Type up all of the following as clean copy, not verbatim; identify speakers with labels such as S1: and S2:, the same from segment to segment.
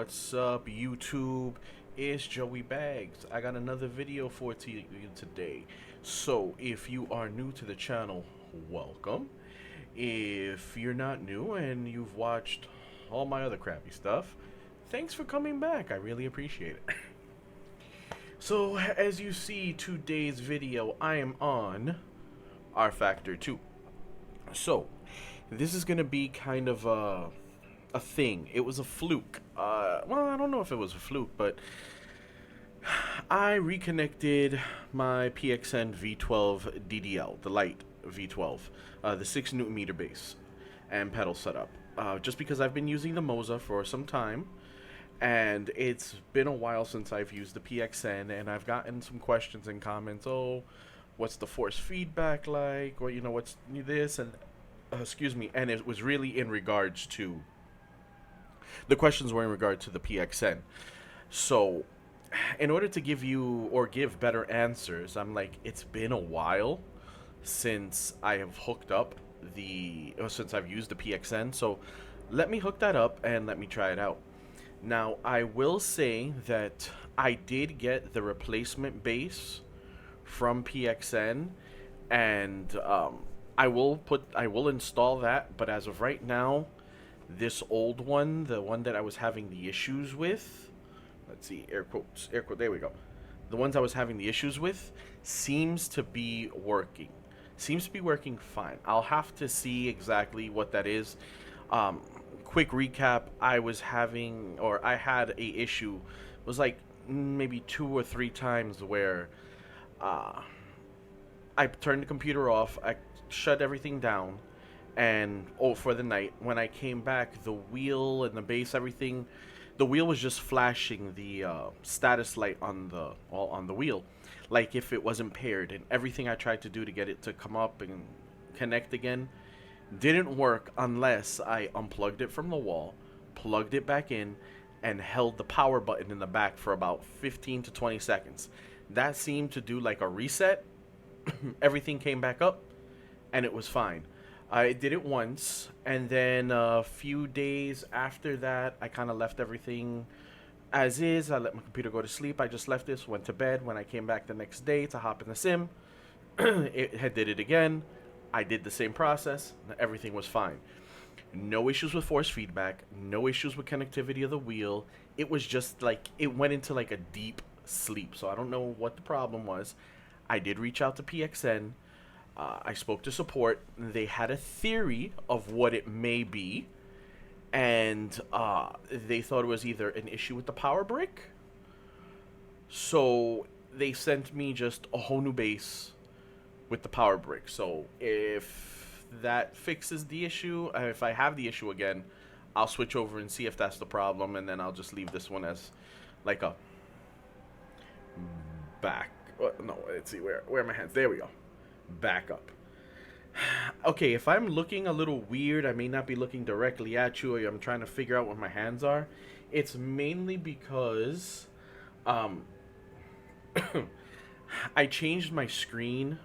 S1: What's up, YouTube? It's Joey Bags. I got another video for you today. So, if you are new to the channel, welcome. If you're not new and you've watched all my other crappy stuff, thanks for coming back. I really appreciate it. So, as you see, today's video, I am on Rfactor 2. So, this is going to be kind of a thing. It was a fluke. Well, I don't know if it was a fluke, but I reconnected my PXN v12 DDL, the Lite v12, the 6 Newton meter base and pedal setup. Just because I've been using the Moza for some time, and it's been a while since I've used the PXN, and I've gotten some questions and comments. Oh, what's the force feedback like? Or, you know, what's this? And excuse me. And it was really in regards to, the questions were in regard to the PXN. So, in order to give you, or give better answers, I'm like, it's been a while since I have hooked up since I've used the PXN. So, let me hook that up and let me try it out. Now, I will say that I did get the replacement base from PXN, and I will install that, but as of right now, this old one, the one that I was having the issues with, let's see, air quotes, there we go. The ones I was having the issues with seems to be working. Seems to be working fine. I'll have to see exactly what that is. Quick recap, I had a issue. It was like maybe 2 or 3 times where I turned the computer off, I shut everything down, and for the night, when I came back, the wheel and the base, everything, the wheel was just flashing the status light on the wheel, like if it wasn't paired, and everything I tried to do to get it to come up and connect again didn't work unless I unplugged it from the wall, plugged it back in, and held the power button in the back for about 15 to 20 seconds. That seemed to do like a reset. Everything came back up, and it was fine. I did it once, and then a few days after that, I kind of left everything as is. I let my computer go to sleep. I just left this, went to bed. When I came back the next day to hop in the sim, it did it again. I did the same process. Everything was fine. No issues with force feedback. No issues with connectivity of the wheel. It was just like, it went into like a deep sleep. So I don't know what the problem was. I did reach out to PXN. I spoke to support. They had a theory of what it may be, and they thought it was either an issue with the power brick. So they sent me just a whole new base with the power brick. So if that fixes the issue, if I have the issue again, I'll switch over and see if that's the problem, and then I'll just leave this one as like a back. No, let's see, where are my hands? There we go. Back up. Okay, if I'm looking a little weird, I may not be looking directly at you, or I'm trying to figure out where my hands are. It's mainly because I changed my screen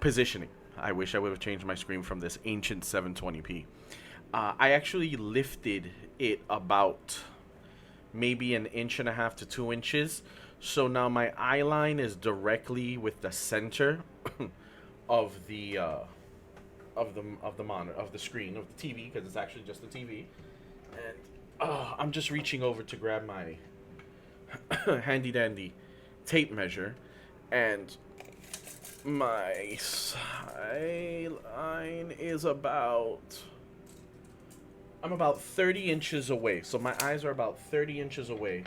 S1: positioning. I wish I would have changed my screen from this ancient 720p. I actually lifted it about maybe 1.5 inches to 2 inches. So now my eye line is directly with the center of the monitor, of the screen, of the TV, because it's actually just the TV. And I'm just reaching over to grab my handy dandy tape measure, and my line is I'm about 30 inches away. So my eyes are about 30 inches away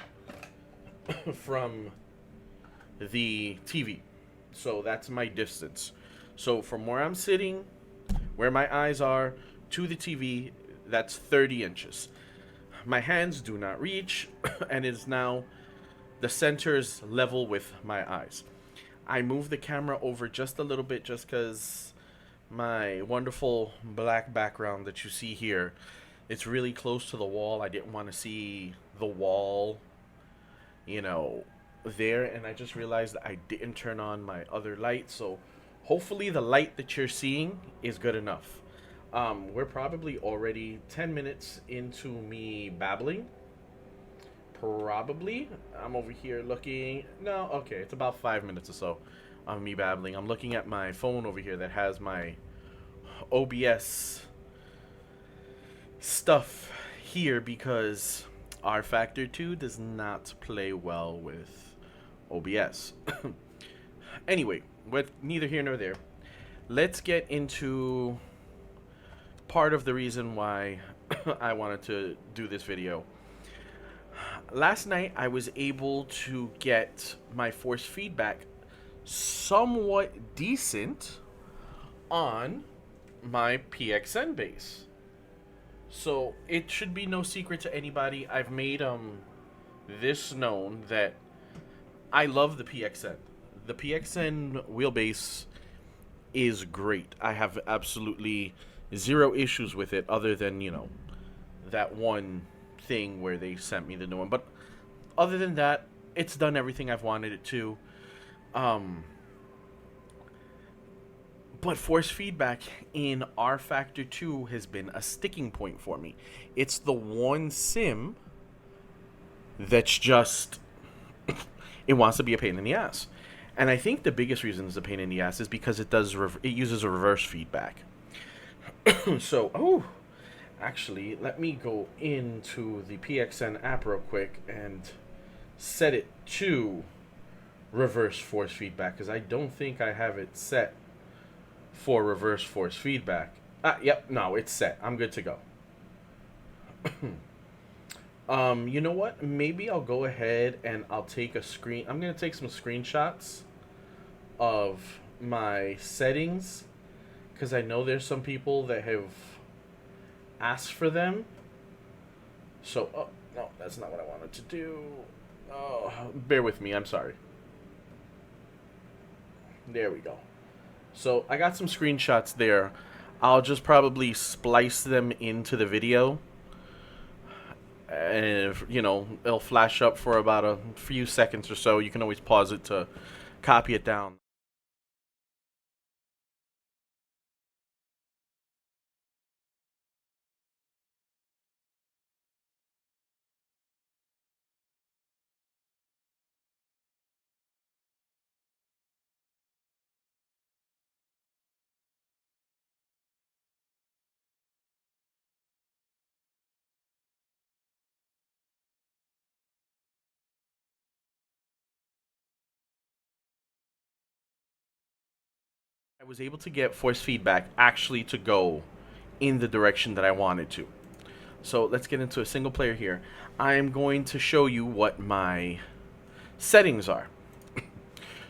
S1: from the TV. So that's my distance. So from where I'm sitting, where my eyes are, to the TV, that's 30 inches. My hands do not reach, and it is now, the center is level with my eyes. I moved the camera over just a little bit just because my wonderful black background that you see here, it's really close to the wall. I didn't want to see the wall, you know, there, and I just realized that I didn't turn on my other light. So hopefully the light that you're seeing is good enough. We're probably already 10 minutes into me babbling. probably. I'm over here looking. No, okay, it's about 5 minutes or so of me babbling. I'm looking at my phone over here that has my OBS stuff here because Rfactor 2 does not play well with OBS. Anyway, with neither here nor there, let's get into part of the reason why I wanted to do this video. Last night I was able to get my force feedback somewhat decent on my PXN base. So it should be no secret to anybody. I've made this known that I love the PXN. The PXN wheelbase is great. I have absolutely zero issues with it other than, you know, that one thing where they sent me the new one. But other than that, it's done everything I've wanted it to. But force feedback in Rfactor 2 has been a sticking point for me. It's the one sim that's just it wants to be a pain in the ass. And I think the biggest reason it's a pain in the ass is because it uses a reverse feedback. So, actually, let me go into the PXN app real quick and set it to reverse force feedback, because I don't think I have it set for reverse force feedback. Yep, no, it's set. I'm good to go. You know what? Maybe I'll go ahead and I'll take a screen. I'm going to take some screenshots of my settings, because I know there's some people that have asked for them. So, oh, no, that's not what I wanted to do. Oh, bear with me. I'm sorry. There we go. So, I got some screenshots there. I'll just probably splice them into the video. And, if, you know, it'll flash up for about a few seconds or so. You can always pause it to copy it down. I was able to get force feedback actually to go in the direction that I wanted to. So let's get into a single player here. I am going to show you what my settings are.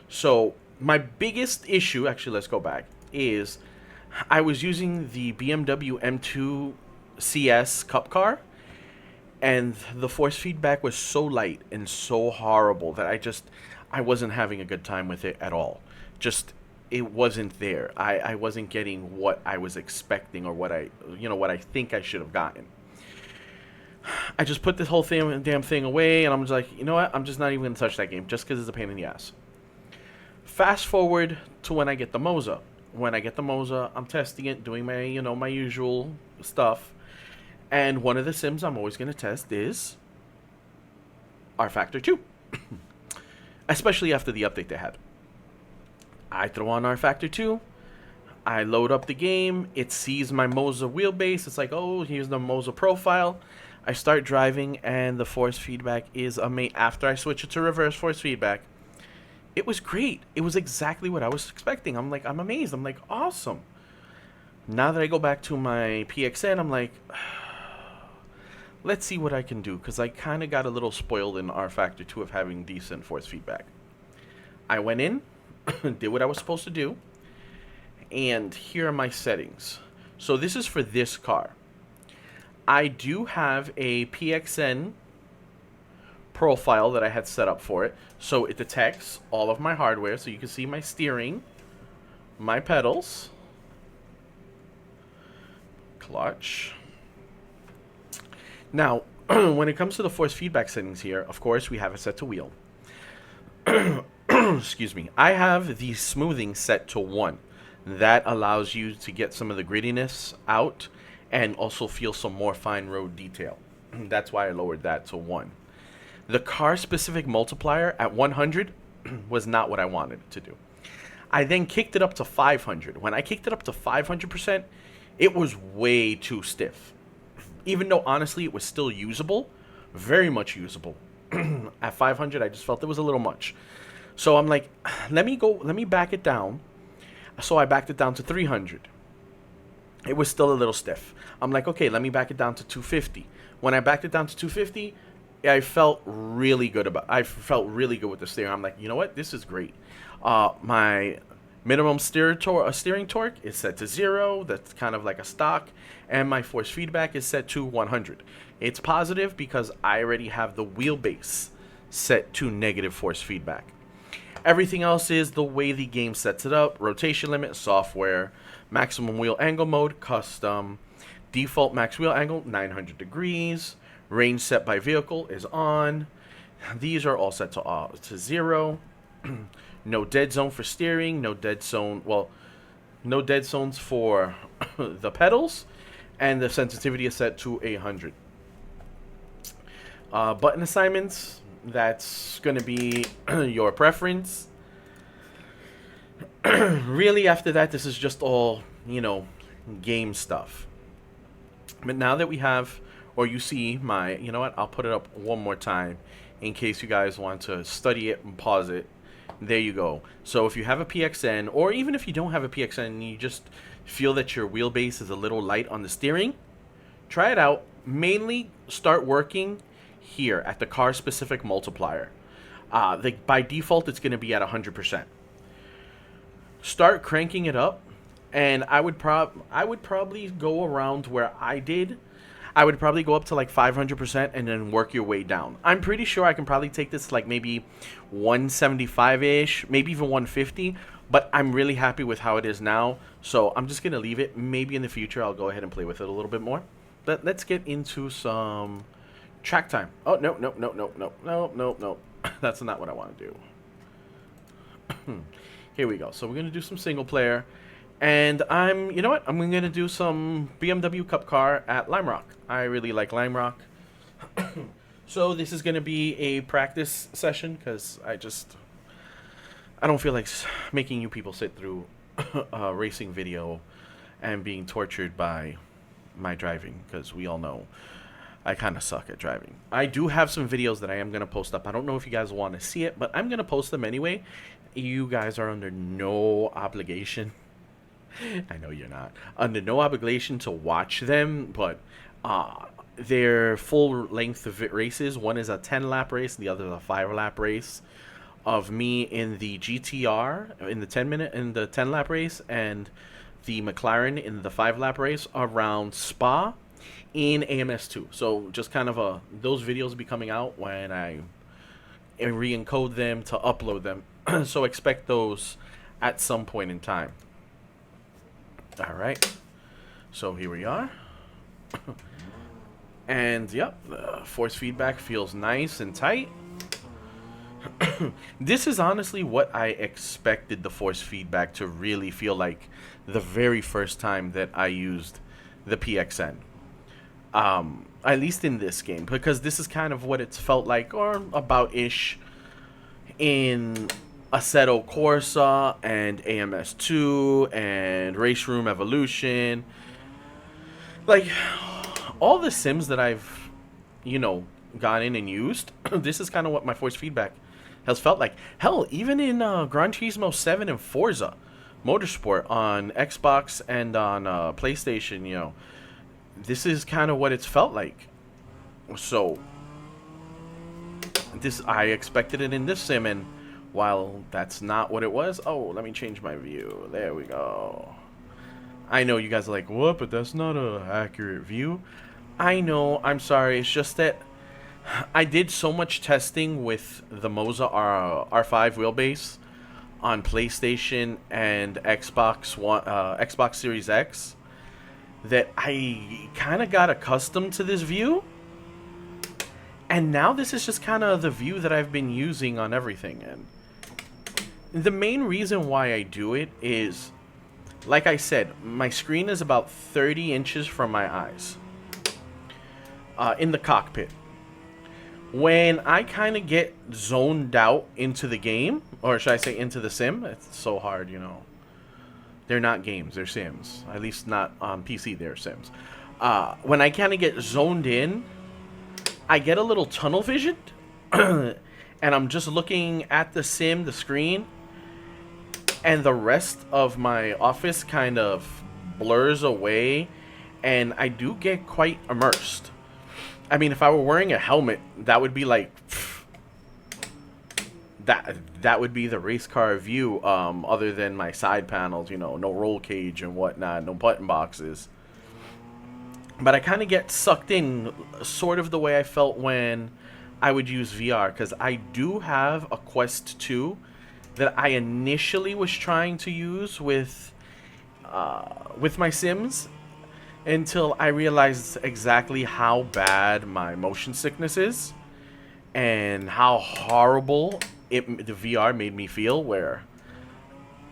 S1: So my biggest issue, actually let's go back, is I was using the BMW M2 CS Cup car, and the force feedback was so light and so horrible that I wasn't having a good time with it at all. Just it wasn't there. I wasn't getting what I was expecting, or what I think I should have gotten. I just put this whole damn thing away, and I'm just like, you know what? I'm just not even going to touch that game just because it's a pain in the ass. Fast forward to when I get the Moza. When I get the Moza, I'm testing it, doing my, my usual stuff. And one of the sims I'm always going to test is Rfactor 2. Especially after the update they had. I throw on Rfactor 2. I load up the game. It sees my Moza wheelbase. It's like, oh, here's the Moza profile. I start driving, and the force feedback is amazing. After I switch it to reverse force feedback, it was great. It was exactly what I was expecting. I'm like, I'm amazed. I'm like, awesome. Now that I go back to my PXN, I'm like, let's see what I can do, because I kind of got a little spoiled in Rfactor 2 of having decent force feedback. I went in, did what I was supposed to do, and here are my settings. So this is for this car. I do have a PXN profile that I had set up for it, so it detects all of my hardware, so you can see my steering, my pedals, clutch. Now, when it comes to the force feedback settings here, of course, we have it set to wheel. Excuse me. I have the smoothing set to 1. That allows you to get some of the grittiness out and also feel some more fine road detail. That's why I lowered that to 1. The car specific multiplier at 100 was not what I wanted it to do. I then kicked it up to 500. When I kicked it up to 500%, it was way too stiff. Even though honestly it was still usable, very much usable. At 500, I just felt it was a little much. So I'm like, let me back it down. So I backed it down to 300. It was still a little stiff. I'm like, okay, let me back it down to 250. When I backed it down to 250, I felt really good with the steering. I'm like, you know what? This is great. My minimum steering torque is set to 0. That's kind of like a stock. And my force feedback is set to 100. It's positive because I already have the wheelbase set to negative force feedback. Everything else is the way the game sets it up. Rotation limit, software, maximum wheel angle mode, custom, default max wheel angle, 900 degrees. Range set by vehicle is on. These are all set to 0. No dead zone for steering. No dead zone. Well, no dead zones for the pedals, and the sensitivity is set to 100. Button assignments. That's gonna be your preference. Really, after that, this is just all, you know, game stuff. But now that we have, or you see my, you know what, I'll put it up one more time in case you guys want to study it and pause it. There you go. So if you have a PXN, or even if you don't have a PXN and you just feel that your wheelbase is a little light on the steering, try it out. Mainly start working here at the car specific multiplier. By default, it's going to be at 100%. Start cranking it up, and I would probably go around where I did. I would probably go up to like 500% and then work your way down. I'm pretty sure I can probably take this like maybe 175-ish, maybe even 150, but I'm really happy with how it is now, so I'm just going to leave it. Maybe in the future I'll go ahead and play with it a little bit more. But let's get into some track time. Oh, no. That's not what I want to do. Here we go. So we're going to do some single player. And you know what? I'm going to do some BMW Cup Car at Lime Rock. I really like Lime Rock. So this is going to be a practice session because I don't feel like making you people sit through a racing video and being tortured by my driving, because we all know I kind of suck at driving. I do have some videos that I am going to post up. I don't know if you guys want to see it, but I'm going to post them anyway. You guys are under no obligation. I know you're not. Under no obligation to watch them, but they're full-length races. One is a 10-lap race, the other is a 5-lap race of me in the GTR in the 10-lap race, and the McLaren in the 5-lap race around Spa in AMS2. So just kind of those videos will be coming out when I re-encode them to upload them. So expect those at some point in time. All right. So here we are. And yep, the force feedback feels nice and tight. This is honestly what I expected the force feedback to really feel like the very first time that I used the PXN. At least in this game, because this is kind of what it's felt like, or about-ish, in Assetto Corsa and AMS2 and Race Room Evolution. Like, all the sims that I've, you know, gone in and used, this is kind of what my force feedback has felt like. Hell, even in Gran Turismo 7 and Forza Motorsport on Xbox and on PlayStation, you know, this is kind of what it's felt like. So, I expected it in this sim, and while that's not what it was, oh, let me change my view. There we go. I know you guys are like, what? But that's not an accurate view. I know. I'm sorry. It's just that I did so much testing with the Moza R5 wheelbase on PlayStation and Xbox Series X that I kind of got accustomed to this view. And now this is just kind of the view that I've been using on everything. And the main reason why I do it is, like I said, my screen is about 30 inches from my eyes in the cockpit. When I kind of get zoned out into the game, or should I say into the sim, it's so hard, you know. They're not games, they're sims. At least not on PC, they're sims. When I kind of get zoned in, I get a little tunnel vision, and I'm just looking at the sim, the screen, and the rest of my office kind of blurs away, and I do get quite immersed. I mean, if I were wearing a helmet, that would be like that would be the race car view. Other than my side panels, you know, no roll cage and whatnot, no button boxes. But I kind of get sucked in, sort of the way I felt when I would use VR, because I do have a Quest 2 that I initially was trying to use with my Sims, until I realized exactly how bad my motion sickness is and how horrible the VR made me feel, where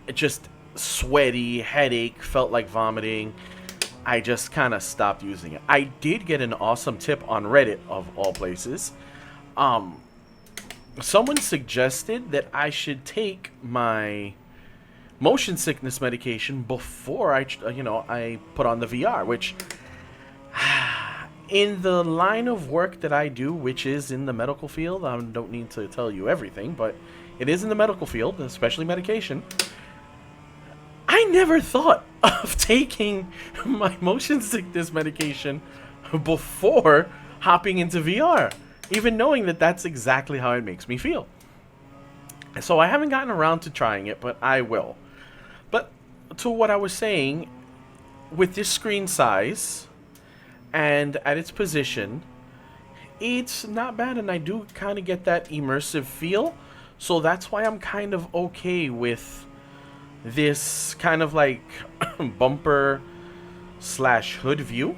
S1: it just sweaty, headache, felt like vomiting. I just kind of stopped using it. I did get an awesome tip on Reddit, of all places. Someone suggested that I should take my motion sickness medication before I put on the VR, which in the line of work that I do, which is in the medical field, I don't need to tell you everything, but it is in the medical field, especially medication. I never thought of taking my motion sickness medication before hopping into VR, even knowing that that's exactly how it makes me feel. So I haven't gotten around to trying it, but I will. But to what I was saying, with this screen size and at its position, it's not bad, and I do kind of get that immersive feel. So that's why I'm kind of okay with this kind of like bumper slash hood view.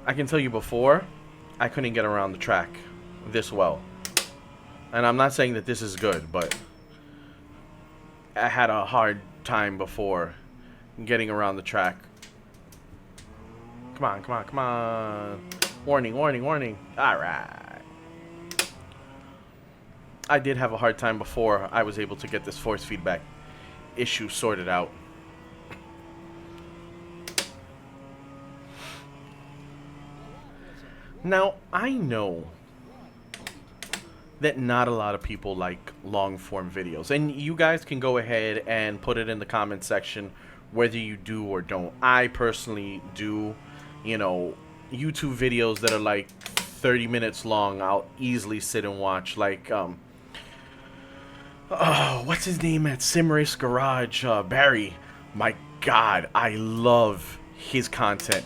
S1: I can tell you before, I couldn't get around the track this well. And I'm not saying that this is good, but I had a hard time before getting around the track. Come on, come on, come on. Warning, warning, warning. Alright. I did have a hard time before I was able to get this force feedback issue sorted out. Now, I know that not a lot of people like long form videos, and you guys can go ahead and put it in the comment section whether you do or don't. I personally do, you know, YouTube videos that are like 30 minutes long. I'll easily sit and watch, like what's his name at Sim Race Garage, Barry. My god, I love his content.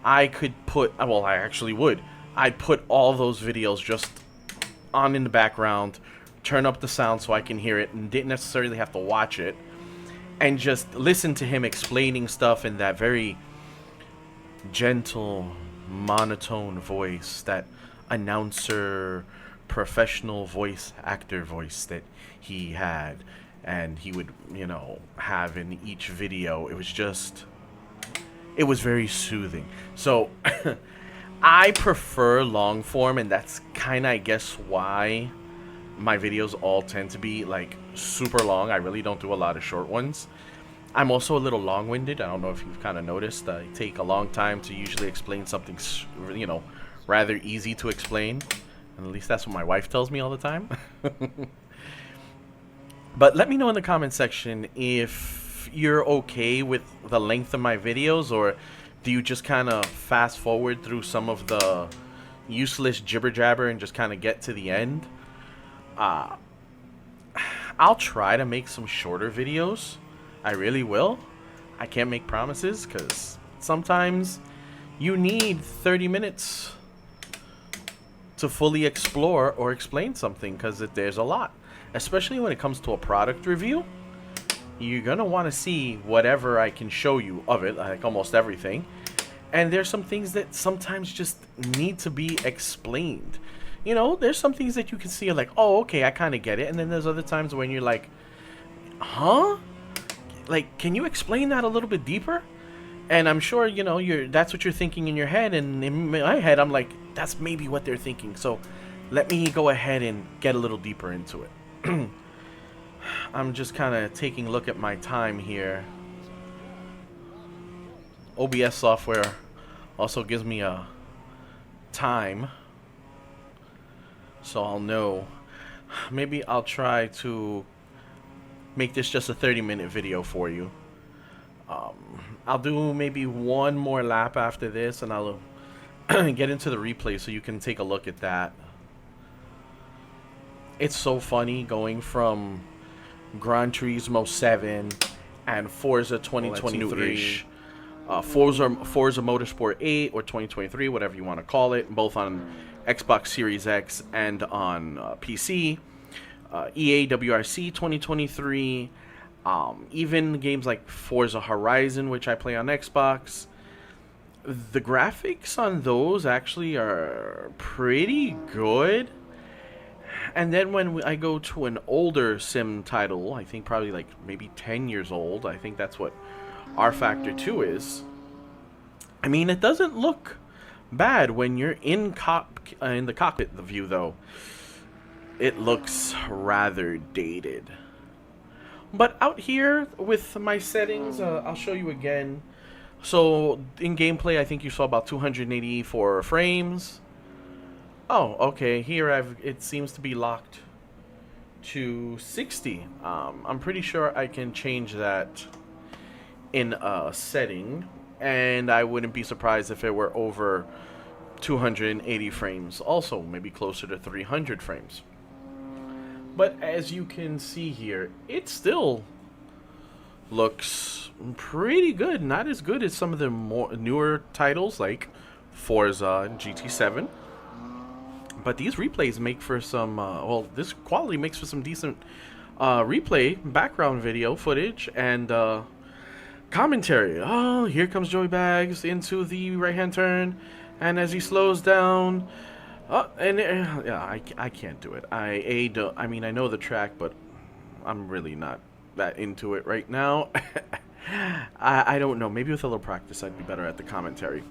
S1: I could put, well, I actually would, I'd put all those videos just on in the background, turn up the sound so I can hear it, and didn't necessarily have to watch it, and just listen to him explaining stuff in that very gentle, monotone voice, that announcer, professional voice actor voice that he had, and he would, you know, have in each video. It was just, it was very soothing. So I prefer long form, and that's kind of, I guess, why my videos all tend to be like super long. I really don't do a lot of short ones. I'm also a little long-winded. I don't know if you've kind of noticed. I take a long time to usually explain something, you know, rather easy to explain. And at least that's what my wife tells me all the time. But let me know in the comment section if you're okay with the length of my videos, or do you just kind of fast forward through some of the useless jibber jabber and just kind of get to the end? I'll try to make some shorter videos. I really will. I can't make promises, because sometimes you need 30 minutes to fully explore or explain something, because there's a lot. Especially when it comes to a product review. You're going to want to see whatever I can show you of it, like almost everything. And there's some things that sometimes just need to be explained. You know, there's some things that you can see like, oh, okay, I kind of get it. And then there's other times when you're like, huh? Like, can you explain that a little bit deeper? And I'm sure, you know, that's what you're thinking in your head, and in my head I'm like, that's maybe what they're thinking. So let me go ahead and get a little deeper into it. I'm just kind of taking a look at my time here. OBS software also gives me a time, so I'll know. Maybe I'll try to make this just a 30-minute video for you. I'll do maybe one more lap after this, and I'll get into the replay so you can take a look at that. It's so funny going from Gran Turismo 7 and Forza 2023, Forza Motorsport 8 or 2023, whatever you want to call it, both on Xbox Series X and on PC. EA WRC 2023, even games like Forza Horizon, which I play on Xbox. The graphics on those actually are pretty good. And then when I go to an older sim title, I think probably like maybe 10 years old, I think that's what Rfactor 2 is. I mean, it doesn't look bad when you're in the cockpit view, though. It looks rather dated. But out here with my settings, I'll show you again. So in gameplay, I think you saw about 284 frames. Oh, okay. Here it seems to be locked to 60. I'm pretty sure I can change that in a setting, and I wouldn't be surprised if it were over 280 frames. Also, maybe closer to 300 frames. But as you can see here, it still looks pretty good. Not as good as some of the more newer titles like Forza and GT7. But these replays make for some, well, this quality makes for some decent replay, background video footage, and commentary. Oh, here comes Joey Bags into the right-hand turn, and as he slows down, yeah, I can't do it. I mean, I know the track, but I'm really not that into it right now. I don't know. Maybe with a little practice, I'd be better at the commentary.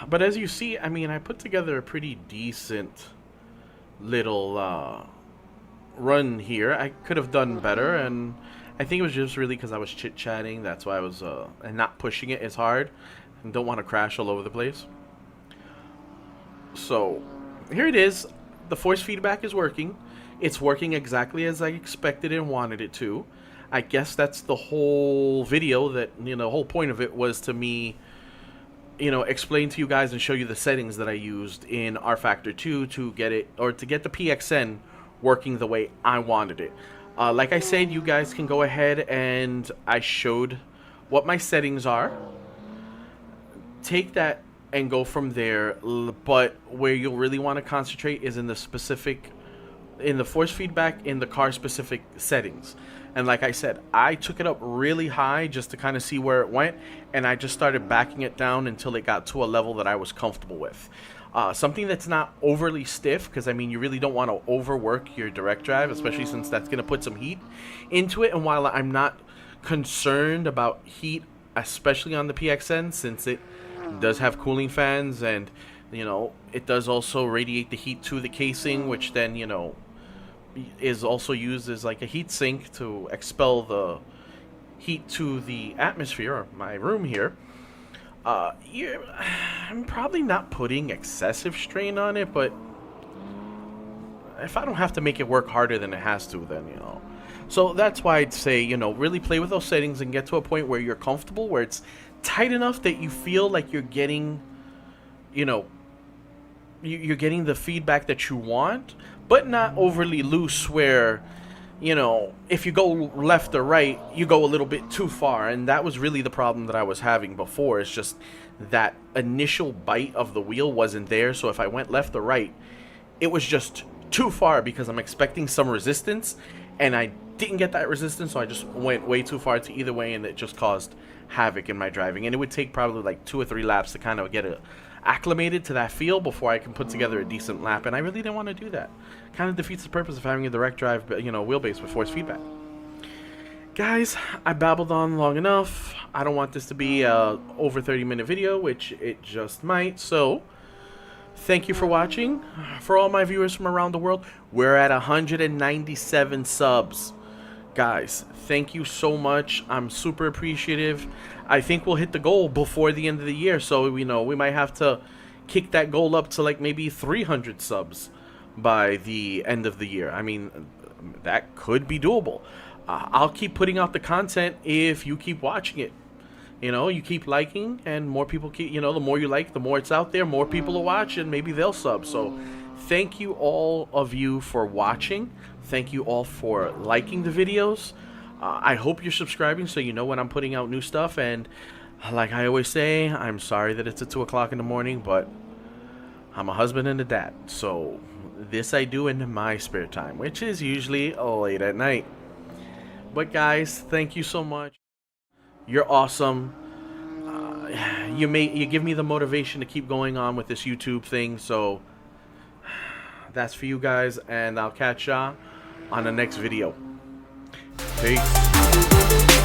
S1: But as you see, I mean, I put together a pretty decent little run here. I could have done better, and I think it was just really because I was chit-chatting. That's why I was and not pushing it as hard, and don't want to crash all over the place. So here it is. The force feedback is working. It's working exactly as I expected and wanted it to. I guess that's the whole video, that, you know, the whole point of it was to me, you know, explain to you guys and show you the settings that I used in Rfactor 2 to get it, or to get the PXN working the way I wanted it. Like I said, you guys can go ahead, and I showed what my settings are. Take that and go from there, but where you'll really want to concentrate is in the specific, in the force feedback, in the car specific settings. And like I said, I took it up really high just to kind of see where it went, and I just started backing it down until it got to a level that I was comfortable with. Something that's not overly stiff, because I mean, you really don't want to overwork your direct drive, especially since that's going to put some heat into it. And while I'm not concerned about heat, especially on the PXN, since it does have cooling fans, and, you know, it does also radiate the heat to the casing, which then, you know, is also used as like a heat sink to expel the heat to the atmosphere, or my room here. I'm probably not putting excessive strain on it, but if I don't have to make it work harder than it has to, then, you know. So that's why I'd say, you know, really play with those settings and get to a point where you're comfortable, where it's tight enough that you feel like you're getting, you know, you're getting the feedback that you want, but not overly loose where, you know, if you go left or right, you go a little bit too far. And that was really the problem that I was having before. It's just that initial bite of the wheel wasn't there. So if I went left or right, it was just too far because I'm expecting some resistance, and I didn't get that resistance, so I just went way too far to either way, and it just caused havoc in my driving. And it would take probably like 2 or 3 laps to kind of get acclimated to that feel before I can put together a decent lap, and I really didn't want to do that. Kind of defeats the purpose of having a direct drive, you know, wheelbase with force feedback. Guys, I babbled on long enough. I don't want this to be a over 30-minute video, which it just might. So, thank you for watching. For all my viewers from around the world, we're at 197 subs. Guys, thank you so much. I'm super appreciative. I think we'll hit the goal before the end of the year. So, we might have to kick that goal up to like maybe 300 subs by the end of the year. I mean, that could be doable. I'll keep putting out the content if you keep watching it. You keep liking, and more people keep, the more you like, the more it's out there, more people will watch, and maybe they'll sub. So thank you all of you for watching. Thank you all for liking the videos. I hope you're subscribing so you know when I'm putting out new stuff. And like I always say, I'm sorry that it's at 2 o'clock in the morning, but I'm a husband and a dad. So this I do in my spare time, which is usually late at night. But guys, thank you so much. You're awesome. You give me the motivation to keep going on with this YouTube thing. So that's for you guys, and I'll catch ya on the next video. Peace.